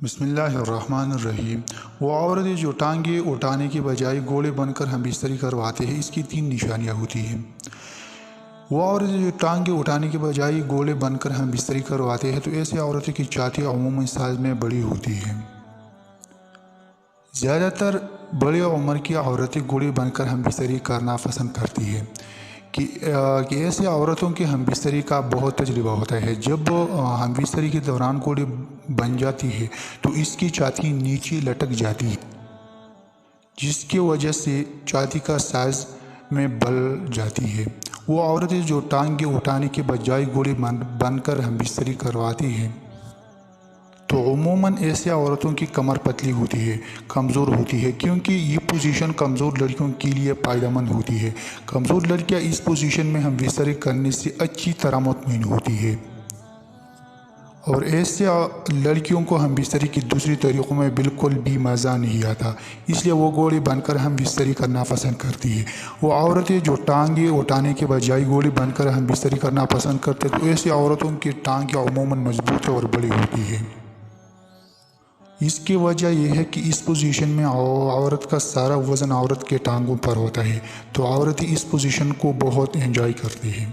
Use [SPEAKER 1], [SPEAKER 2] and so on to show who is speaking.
[SPEAKER 1] بسم اللہ الرحمن الرحیم۔ وہ عورتیں جو ٹانگیں اٹھانے کے بجائے گھوڑے بن کر ہم بستری کرواتے ہیں، اس کی 3 نشانیاں ہوتی ہیں۔ وہ عورتیں جو ٹانگیں اٹھانے کے بجائے گھوڑے بن کر ہم بستری کرواتے ہیں تو ایسی عورتوں کی چھاتی عموماً سائز میں بڑی ہوتی ہے۔ زیادہ تر بڑی عمر کی عورتیں گھوڑے بن کر ہم بستری کرنا پسند کرتی ہیں کہ ایسی عورتوں کے ہم بستری کا بہت تجربہ ہوتا ہے۔ جب ہم بستری کے دوران گھوڑے بن جاتی ہے تو اس کی چھاتی نیچے لٹک جاتی ہے، جس کی وجہ سے چھاتی کا سائز میں بڑھ جاتی ہے۔ وہ عورتیں جو ٹانگیں اٹھانے کے بجائے گھوڑے بن کر ہم بستری کرواتی ہیں تو عموماً ایسے عورتوں کی کمر پتلی ہوتی ہے، کمزور ہوتی ہے، کیونکہ یہ پوزیشن کمزور لڑکیوں کے لیے فائدہ مند ہوتی ہے۔ کمزور لڑکیاں اس پوزیشن میں ہم بستری کرنے سے اچھی طرح مطمئن ہوتی ہے، اور ایسے لڑکیوں کو ہم بستری کی دوسری طریقوں میں بالکل بھی مزہ نہیں آتا، اس لیے وہ گھوڑے بن کر ہم بستری کرنا پسند کرتی ہے۔ وہ عورتیں جو ٹانگیں اٹھانے کے بجائے گھوڑے بن کر ہم بستری کرنا پسند کرتے ہیں تو ایسی عورتوں کی ٹانگیں عموماً مضبوط اور بڑی ہوتی ہیں۔ اس کی وجہ یہ ہے کہ اس پوزیشن میں عورت کا سارا وزن عورت کے ٹانگوں پر ہوتا ہے، تو عورتیں اس پوزیشن کو بہت انجوائے کرتی ہیں۔